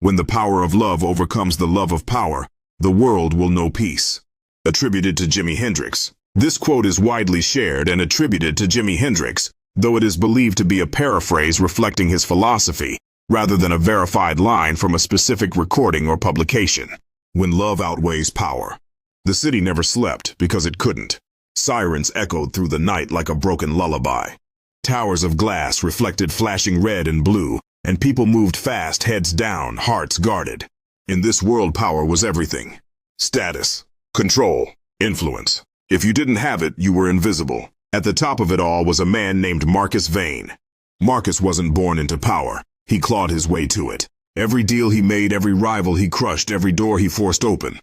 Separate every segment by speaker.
Speaker 1: When the power of love overcomes the love of power, the world will know peace. Attributed to Jimi Hendrix. This quote is widely shared and attributed to Jimi Hendrix, though it is believed to be a paraphrase reflecting his philosophy, rather than a verified line from a specific recording or publication. When love outweighs power. The city never slept because it couldn't. Sirens echoed through the night like a broken lullaby. Towers of glass reflected flashing red and blue, and people moved fast, heads down, hearts guarded. In this world, power was everything. Status, control, influence. If you didn't have it, you were invisible. At the top of it all was a man named Marcus Vane. Marcus wasn't born into power. He clawed his way to it. Every deal he made, every rival he crushed, every door he forced open.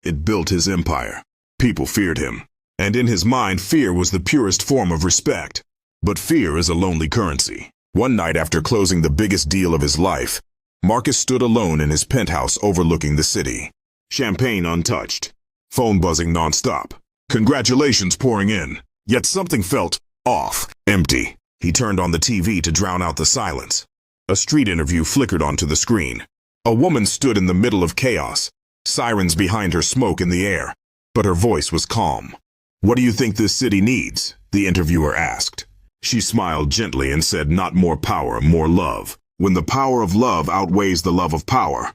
Speaker 1: It built his empire. People feared him. And in his mind, fear was the purest form of respect. But fear is a lonely currency. One night after closing the biggest deal of his life, Marcus stood alone in his penthouse overlooking the city. Champagne untouched. Phone buzzing nonstop. Congratulations pouring in. Yet something felt off, empty. He turned on the TV to drown out the silence. A street interview flickered onto the screen. A woman stood in the middle of chaos, sirens behind her, smoke in the air. But her voice was calm. "What do you think this city needs?" the interviewer asked. She smiled gently and said, "Not more power, more love. When the power of love outweighs the love of power,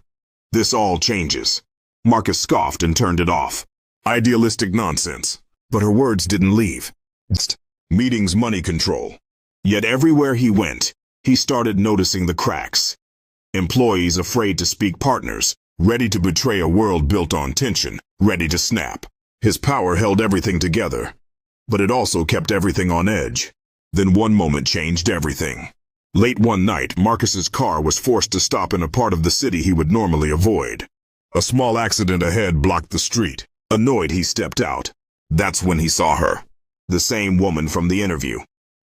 Speaker 1: this all changes." Marcus scoffed and turned it off. Idealistic nonsense. But her words didn't leave. Meetings, money, control. Yet everywhere he went, he started noticing the cracks. Employees afraid to speak, partners ready to betray, a world built on tension, ready to snap. His power held everything together, but it also kept everything on edge. Then one moment changed everything. Late one night, Marcus's car was forced to stop in a part of the city he would normally avoid. A small accident ahead blocked the street. Annoyed, he stepped out. That's when he saw her. The same woman from the interview.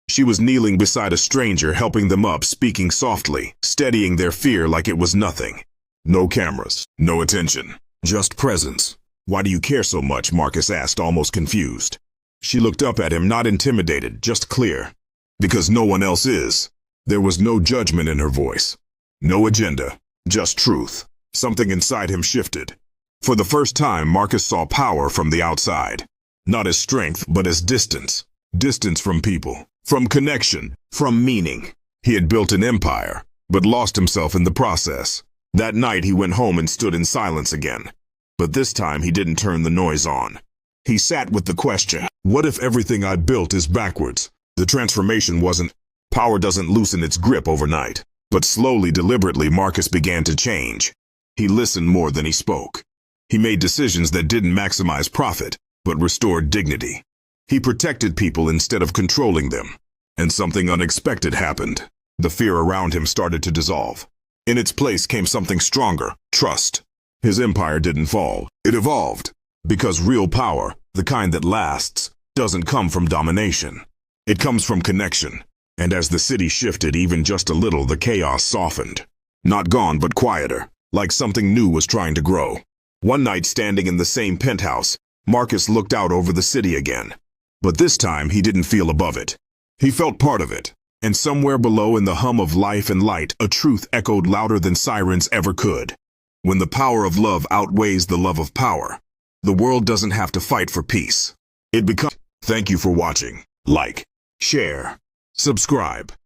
Speaker 1: She was kneeling beside a stranger, helping them up, speaking softly, steadying their fear like it was nothing. No cameras, no attention, just presence. "Why do you care so much?" Marcus asked, almost confused. She looked up at him, not intimidated, just clear. "Because no one else is." There was no judgment in her voice. No agenda, just truth. Something inside him shifted. For the first time, Marcus saw power from the outside. Not as strength, but as distance. Distance from people, from connection, from meaning. He had built an empire, but lost himself in the process. That night he went home and stood in silence again. But this time he didn't turn the noise on. He sat with the question, what if everything I built is backwards? The transformation wasn't. Power doesn't loosen its grip overnight. But slowly, deliberately, Marcus began to change. He listened more than he spoke. He made decisions that didn't maximize profit, but restored dignity. He protected people instead of controlling them. And something unexpected happened. The fear around him started to dissolve. In its place came something stronger, trust. His empire didn't fall, it evolved. Because real power, the kind that lasts, doesn't come from domination. It comes from connection. And as the city shifted even just a little, the chaos softened. Not gone, but quieter, like something new was trying to grow. One night, standing in the same penthouse, Marcus looked out over the city again. But this time, he didn't feel above it. He felt part of it. And somewhere below, in the hum of life and light, a truth echoed louder than sirens ever could. When the power of love outweighs the love of power, the world doesn't have to fight for peace. It becomes. Thank you for watching. Like, share, subscribe.